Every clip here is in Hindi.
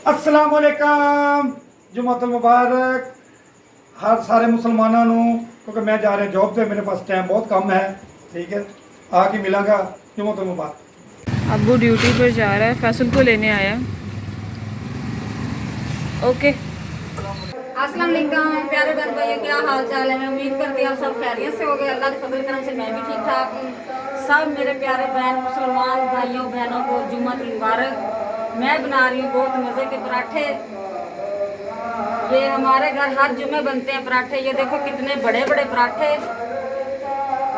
अस्सलाम वालेकुम, जुम्मतुल मुबारक हर सारे मुसलमानों नू, क्योंकि मैं जा रहा जॉब पे, मेरे पास टाइम बहुत कम है। ठीक है, आके मिलांगा। जुम्मतुल मुबारक। अब्बू ड्यूटी पर जा रहा है, फैसल को लेने आया। ओके। अस्सलाम वालेकुम प्यारे बहन भाइयों, क्या हाल चाल है। मैं उम्मीद करती हूँ आप सब खैरियत से हो गए। अल्लाह के फजल करम से मैं भी ठीक ठाक हूँ। सब मेरे प्यारे बहन मुसलमान भाइयों बहनों को जुम्मत मुबारक। मैं बना रही हूँ बहुत मज़े के पराठे। ये हमारे घर हर जुम्मे बनते हैं पराठे। ये देखो कितने बड़े बड़े पराठे।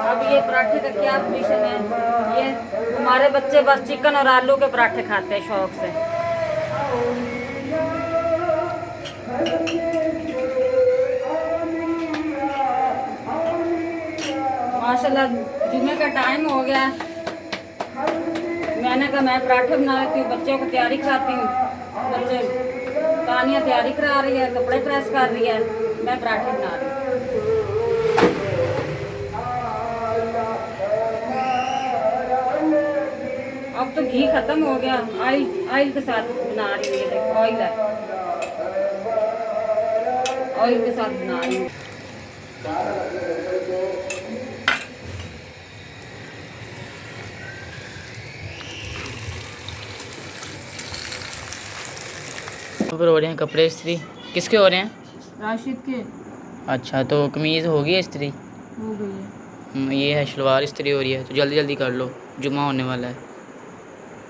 अब ये पराठे का क्या पोजीशन है, ये हमारे बच्चे बस चिकन और आलू के पराठे खाते हैं शौक से। माशाल्लाह जुम्मे का टाइम हो गया, मैंने कहा मैं पराठे बना लेती हूँ, बच्चों को तैयारी कराती हूँ। बच्चे तानिया तैयारी करा रही है, कपड़े प्रेस कर रही है, मैं पराठे बना रही हूँ। अब तो घी खत्म हो गया, ऑयल के साथ बना रही हूँ। ये देखो ऑयल है, ऑयल के साथ बना रही हूँ। पर हो रहे हैं कपड़े इस्त्री। किसके हो रहे हैं? राशिद के अच्छा, तो कमीज़ हो गई इस्त्री? हो गई है। ये है शलवार इस्त्री हो रही है, तो जल्दी जल्दी कर लो, जुम्मा होने वाला है।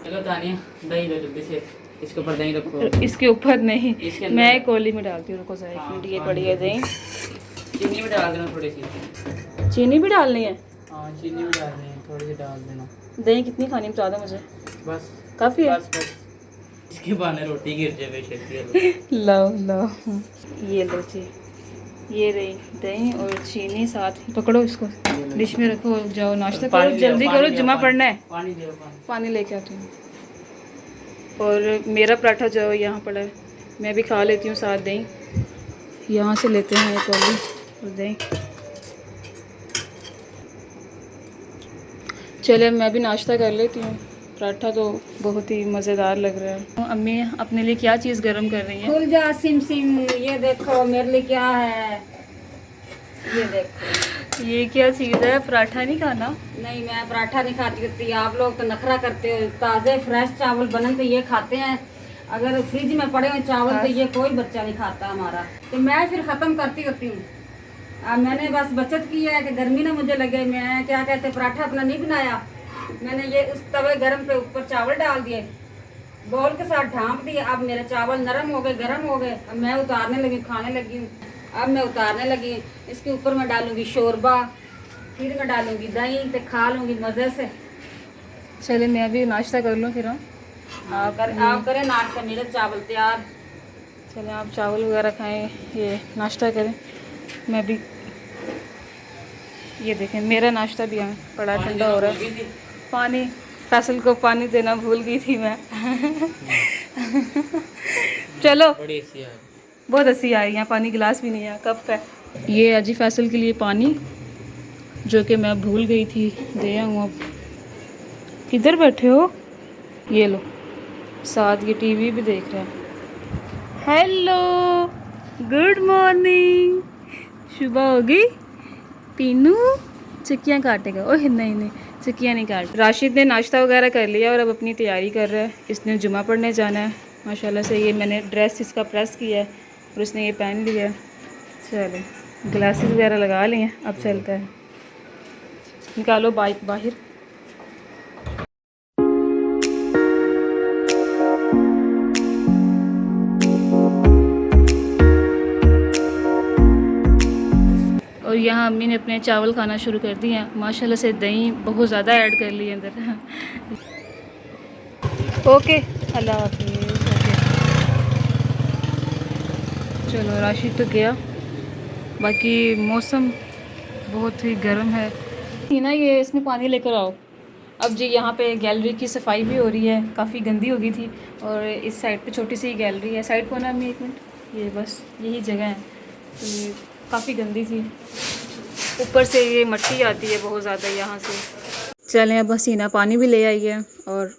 चलो तानिया, दही लो जल्दी से, इसके ऊपर दही रखो। इसके ऊपर नहीं, इसके अंदर मैं कोली में डालती हूँ। रुको जरा, हाँ, ये पड़ी है दही। चीनी भी डाल देना थोड़ी सी। चीनी भी डालनी है? हाँ, चीनी भी डालनी है, थोड़ी सी डाल देना। दही कितनी खानी बता दो मुझे। बस काफ़ी है? बस इसके बहाने रोटी गिर जाए बेशक। लो लो, ये लो जी, ये रही दही और चीनी साथ। पकड़ो इसको, डिश में रखो, जाओ नाश्ता करो, जल्दी करो, जुम्मा पढ़ना है। पानी दे, पानी लेके आती हूँ। और मेरा पराठा जो यहाँ पड़ा है, मैं भी खा लेती हूँ साथ दही। यहाँ से लेते हैं एक वाली और दही। चलिए मैं भी नाश्ता कर लेती हूँ। पराठा तो बहुत ही मज़ेदार लग रहा है। अम्मी अपने लिए क्या चीज़ गरम कर रही हैं? खुल जा सिम सिम, ये देखो मेरे लिए क्या है, ये देखो। ये क्या चीज़ है? पराठा नहीं खाना? नहीं, मैं पराठा नहीं खाती होती। आप लोग तो नखरा करते हो, ताज़े फ्रेश चावल बनन तो ये खाते हैं। अगर फ्रिज में पड़े हुए चावल तो ये कोई बच्चा नहीं खाता हमारा, तो मैं फिर ख़त्म करती होती हूँ। अब मैंने बस बचत की है कि गर्मी ना मुझे लगे। मैं क्या कहते पराठा अपना नहीं बनाया, मैंने ये उस तवे गरम पे ऊपर चावल डाल दिए, बॉल के साथ ढांप दिए। अब मेरे चावल नरम हो गए, गर्म हो गए। अब मैं उतारने लगी, खाने लगी हूँ। अब मैं उतारने लगी, इसके ऊपर मैं डालूंगी शोरबा, फिर मैं डालूंगी दही, तो खा लूँगी मज़े से। चलिए मैं भी नाश्ता कर लूँ फिर। आप करें नाश्ता, मेरे चावल तैयार। चलें आप चावल वगैरह खाएं, ये नाश्ता करें। मैं भी, ये देखें मेरा नाश्ता भी यहाँ बड़ा ठंडा हो रहा है। पानी, फैसल को पानी देना भूल गई थी मैं। चलो, बड़ी सी है। बहुत हंसी आई। यहाँ पानी गिलास भी नहीं है, कप है। ये अजी फैसल के लिए पानी, जो कि मैं भूल गई थी, दे आऊँ। अब किधर बैठे हो? ये लो, साथ ये टीवी भी देख रहे हैं। Hello, good morning. सुबह हो गई। पीनू चिक्कियाँ काटेगा? ओह नहीं नहीं, चिक्कियाँ नहीं काट। राशिद ने नाश्ता वगैरह कर लिया और अब अपनी तैयारी कर रहा है। इसने जुमा पढ़ने जाना है। माशाल्लाह से ये मैंने ड्रेस इसका प्रेस किया है और उसने ये पहन लिया है। चलो ग्लासेस वगैरह लगा लिए हैं, अब चलता है। निकालो बाइक बाहर। और यहाँ अम्मी ने अपने चावल खाना शुरू कर दिए हैं। माशाल्लाह से दही बहुत ज़्यादा ऐड कर ली है अंदर। ओके, अल्लाह हाफिज़। चलो राशिद तो गया, बाकी मौसम बहुत ही गर्म है। ना ये इसमें पानी लेकर आओ। अब जी यहाँ पे गैलरी की सफाई भी हो रही है, काफ़ी गंदी हो गई थी। और इस साइड पे छोटी सी गैलरी है। साइड को ना अम्मी एक मिनट, ये बस यही जगह है, तो ये काफ़ी गंदी थी। ऊपर से ये मिट्टी आती है बहुत ज़्यादा यहाँ से। चलें अब हसीना पानी भी ले आई है। और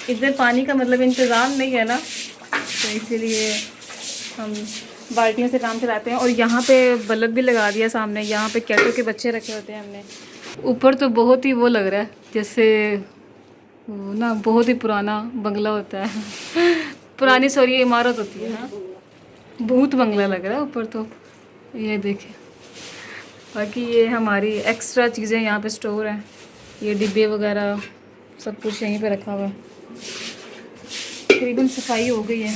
इधर पानी का मतलब इंतज़ाम नहीं है ना, तो इसीलिए हम बाल्टियों से काम चलाते हैं। और यहाँ पे बल्ब भी लगा दिया सामने, यहाँ पे कैटों के बच्चे रखे होते हैं हमने। ऊपर तो बहुत ही वो लग रहा है जैसे वो ना बहुत ही पुराना बंगला होता है पुरानी सॉरी इमारत होती है ना, भूत बंगला लग रहा है ऊपर तो। ये देखिए, बाकी ये हमारी एक्स्ट्रा चीज़ें यहाँ पे स्टोर हैं, ये डिब्बे वगैरह सब कुछ यहीं पे रखा हुआ है। तकरीबन सफाई हो गई है।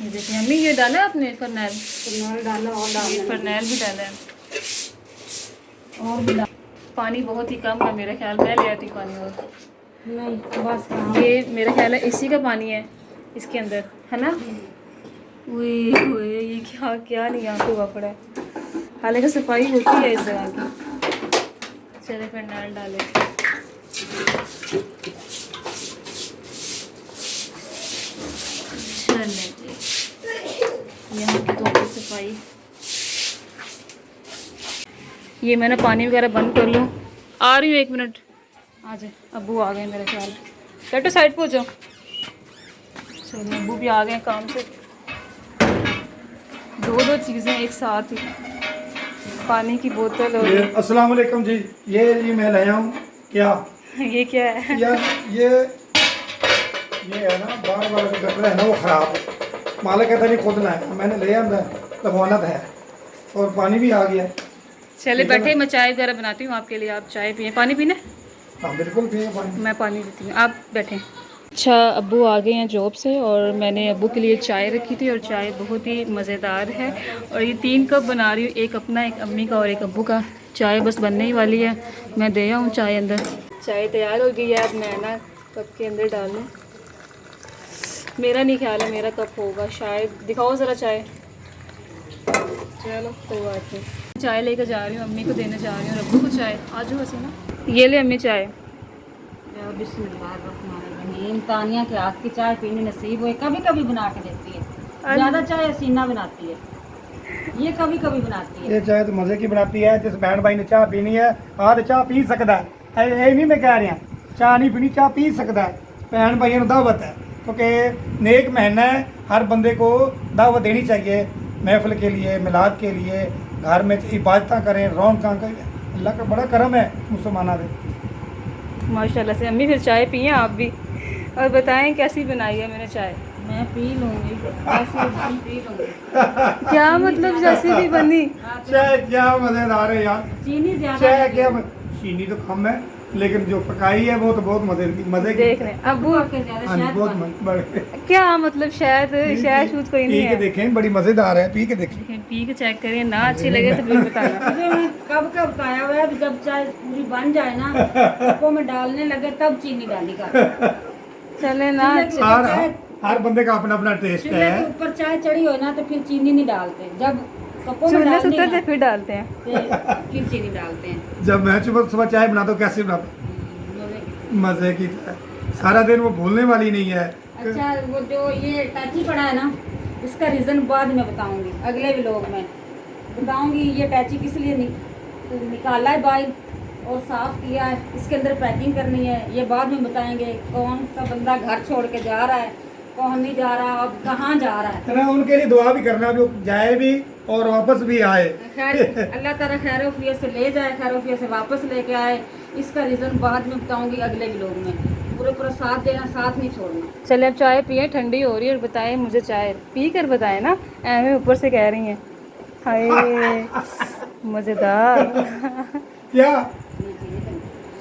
ये देखिए अम्मी, ये डाला है आपने फरनैल? फरनैल डाला और ये डालना फरनैल भी डाला है। और भी पानी बहुत ही कम है मेरा ख्याल, मैं ले आती हूँ पानी और। नहीं बस कहाँ। ये मेरा ख्याल है इसी का पानी है इसके अंदर, है ना? ओए ये क्या क्या नहीं यहाँ पे हुआ पड़ा है। हालांकि सफाई होती है इस जगह की। चले फरनैल डाले। चले जी, यहाँ की तो सफाई। ये मैंने पानी वगैरह बंद कर लूँ। आ रही हूँ 1 मिनट। आ जाए, अब्बू आ गए मेरे ख्याल। बैठो साइड पे हो जाओ। चलिए अब्बू भी आ गए काम से। दो चीज़ें एक साथ ही, पानी की बोतल और ये अस्सलाम वालेकुम जी, ये मैं लाया हूँ। क्या ये क्या है? यार ये है ना, बार बार जो गटर है ना वो ख़राब है। मालिक कहता नहीं खोदना है, मैंने ले आंदा लगवाना था है और पानी भी आ गया। चले बैठे, मैं चाय वगैरह बनाती हूँ आपके लिए। आप चाय पिए, पानी पीना? हाँ बिल्कुल पिए पानी। मैं पानी देती हूँ, आप बैठें। अच्छा, अब्बू आ गए हैं जॉब से और मैंने अब्बू के लिए चाय रखी थी और चाय बहुत ही मज़ेदार है। और ये 3 कप बना रही हूँ, एक अपना, एक अम्मी का और एक अब्बू का। चाय बस बनने ही वाली है, मैं दे आऊँ चाय अंदर। चाय तैयार हो गई है, अब मैं ना कप के अंदर डाल लूँ। मेरा नहीं ख्याल है मेरा कप होगा शायद, दिखाओ ज़रा चाय। चलो कोई बात नहीं, चाय लेकर जा रही हूँ, अम्मी को देने जा रही हूँ और अब्बू को चाय। आज हो ना, ये ले अम्मी चाय। बिस्मिल्लाहिर्रहमानिर्रहीम। तानिया के हाथ की चाय पीनी नसीब हुई, कभी कभी बना के देती है। ज़्यादा चाय हसीना बनाती है, ये कभी कभी बनाती है। ये चाय तो मज़े की बनाती है। जिस बहन भाई ने चाय पीनी है आज चाय पी सकता है। ये नहीं मैं कह रहा चाय नहीं पीनी, चाय पी सकता है। बहन भाइयों दावत है क्योंकि नेक महीना है, हर बंदे को दावत देनी चाहिए महफिल के लिए, मिलाद के लिए, घर में इबादत करें, रौनक करें। अल्लाह का बड़ा करम है मुसलमाना दे माशाल्लाह से। अम्मी फिर चाय पिए आप भी, और बताएं कैसी बनाई है मैंने चाय। मैं पी लूँगी, ऐसे भी पी लूँगी। क्या मतलब जैसी भी बनी? चाय क्या मज़ेदार है यार। चीनी ज़्यादा चाय लगी। क्या चीनी तो कम है लेकिन जो पकाई है वो तो बहुत मज़े की। देख रहे हैं अब्बू, के ज़्यादा हाँ जी, शहद बहुत पानी। बड़े। क्या मतलब शायद शूद कोई नहीं पी के है। देखें, बड़ी मज़ेदार है, पी के देखें। देखें, पी के चेक करिए, ना अच्छी लगे तो फिर बताना। मुझे मैं कब कब खाया हुआ है, जब चाय पूरी बन जाए ना कपों में डालने लगे तब चीनी डाली कर। चले ना, हर बंदे का अपना अपना टेस्ट चूल्हे है। के ऊपर चाय चढ़ी हो ना तो फिर चीनी नहीं डालते, जब कपों में चूल्हे से डालनी उतरते ना, फिर डालते हैं। तो फिर चीनी डालते हैं। जब मैं सुबह चाय बनाता हूँ कैसे बनाता हूँ, मज़े की चाय। सारा दिन वो भूलने वाली नहीं है। अच्छा, वो जो ये टैची पड़ा है ना, इसका रीज़न बाद में बताऊंगी, अगले व्लॉग में बताऊंगी। ये टैची किस लिए निकाला है बाहर और साफ़ किया है, इसके अंदर पैकिंग करनी है, ये बाद में बताएंगे। कौन सा बंदा घर छोड़ के जा रहा है, कौन नहीं जा रहा, अब कहाँ जा रहा है। ना उनके लिए दुआ भी करना, भी जाए भी और वापस भी आए। खैर अल्लाह ताला खैर वफियत से ले जाए, खैर वफियत से वापस लेके आए। इसका रीज़न बाद में बताऊंगी अगले व्लॉग में। पूरा साथ देना, साथ नहीं छोड़ना। चले अब चाय पिए, ठंडी हो रही है। और बताएं मुझे, चाय पी कर बताएं ना, ऐਵੇਂ ऊपर से कह रही हैं। हाय मज़ेदार। क्या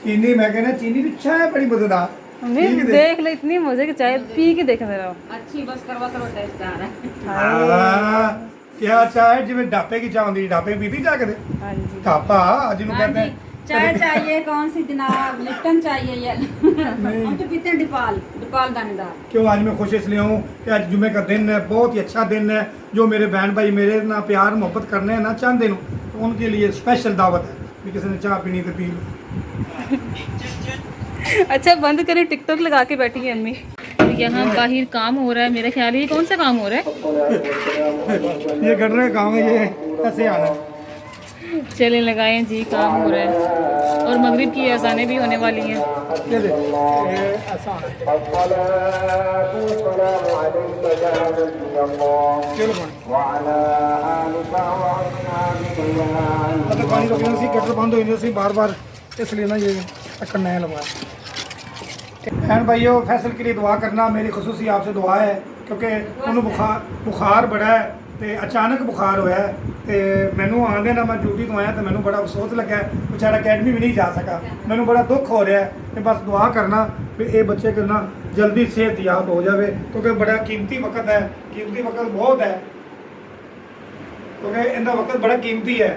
चीनी, मैं कहना चीनी भी अच्छा है, बड़ी मज़ेदार। मम्मी देख ले, इतनी मज़े की चाय पी के देख रहा हूँ। अच्छी बस करवा टेस्ट आ रहा है। हाँ, क्या चाय जिमें ढापे की चाय होती है, ढापे पीती जा के हाँ जी, ढापा जिन्हों हाँ कहते जी, हैं। चाय चाहिए कौन सी जनाब? लिप्टन चाहिए या हम तो पीते हैं डिपाल दानेदार। क्यों आज मैं खुश इसलिए हूँ कि आज जुमे का दिन है, बहुत ही अच्छा दिन है। जो मेरे बहन भाई मेरे ना प्यार मोहब्बत करने हैं ना चाहते हैं, तो उनके लिए स्पेशल दावत है कि किसी ने चाय पीनी तो पी लो। अच्छा बंद करें, टिकटॉक लगा के बैठी है अम्मी। यहाँ बाहर काम हो रहा है, मेरा ख्याल है। ये कौन सा काम हो रहा है? ये गटर का काम है, ये ऐसे आना है। चले लगाए जी, काम हो रहा है और मगरिब की अजानें भी होने वाली हैं। ये देखो ये ऐसा है। चलो मतलब पानी रोकने से गटर बंद हो जाती बार बार, इसलिए ना ये ढक्कन नया लगवाया। बहन भाइयों, फैसल के लिए दुआ करना, मेरी खुसूसी आपसे दुआ है, क्योंकि उन्होंने बुखार बड़ा है तो अचानक बुखार होया है तो मैनू आंदे ना मैं ड्यूटी तो आया तो मैनू बड़ा अफसोस लगा है, बेचारा अकैडमी भी नहीं जा सका। मैनू बड़ा दुख हो रहा है कि बस दुआ करना भी ये बच्चे को ना जल्दी सेहत याब हो जाए, क्योंकि बड़ा कीमती वक्त है, कीमती वक्त बहुत है, क्योंकि इनका वक्त बड़ा कीमती है,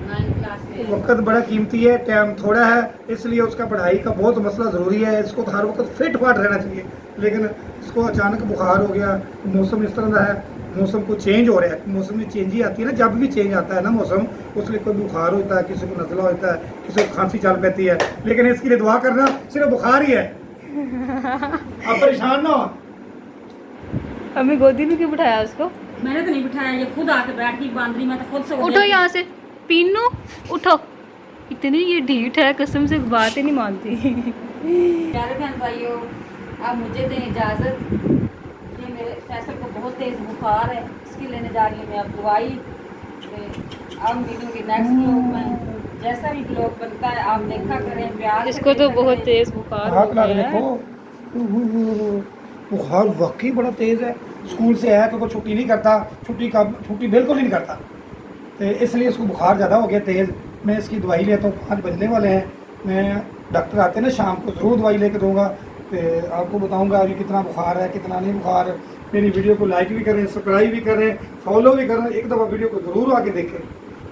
9th क्लास में वक्त बड़ा कीमती है, टाइम थोड़ा है, इसलिए उसका पढ़ाई का बहुत मसला ज़रूरी है। इसको हर वक्त फिट फाट रहना चाहिए, लेकिन इसको अचानक बुखार हो गया, मौसम इस तरह का है, मौसम को चेंज हो रहा है, मौसम में चेंज ही आती है ना, जब भी चेंज आता है ना मौसम, उसलिए कोई बुखार होता है, किसी को नज़ला होता है, किसी को खांसी चल पैती है, लेकिन इसके लिए दुआ करना सिर्फ बुखार ही है। आप परेशान ना हो। अम्मी गोदी में क्यों बिठाया उसको? मैंने तो नहीं बिठाया, ये खुद आके बैठ गई बांदरी, मैं तो खुद से उठो यहाँ से, पीनू उठो, इतनी ये ढीठ है, कसम से बात ही नहीं मानती। प्यारे बहन भाइयों, अब मुझे दें इजाज़त, ये मेरे फैसल को बहुत तेज़ बुखार है, इसकी लेने जा रही हूँ मैं अब दवाई। अब मिलूंगी नेक्स्ट ब्लॉग में, जैसा भी ब्लॉग बनता है आप देखा करें, प्यार से इसको तो देखा बहुत करें। तेज बुखार हो हाथ ला के गया है। देखो, बुखार वाकई बड़ा तेज़ है। स्कूल से आया तो वो छुट्टी नहीं करता, छुट्टी बिल्कुल ही नहीं करता, तो इसलिए इसको बुखार ज़्यादा हो गया तेज़। मैं इसकी दवाई लेता हूँ, 5 बजने वाले हैं, मैं डॉक्टर आते हैं ना शाम को, ज़रूर दवाई लेके दूँगा, तो आपको बताऊँगा अभी कितना बुखार है कितना नहीं बुखार। मेरी वीडियो को लाइक भी करें, सब्सक्राइब भी करें, फॉलो भी करें, एक दफ़ा वीडियो को ज़रूर आके देखें,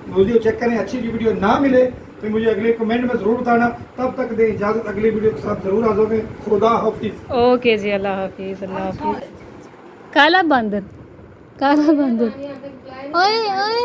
वीडियो चेक करें, अच्छी वीडियो ना मिले तो मुझे अगले कमेंट में ज़रूर बताना। तब तक दें इजाज़त, अगली वीडियो के साथ ज़रूर आ जाओगे। खुदा हाफिज़। ओके जी, अल्लाह हाफिज, अल्लाह हाफिज। काला बंदर, काला बंदर, ओए ओए,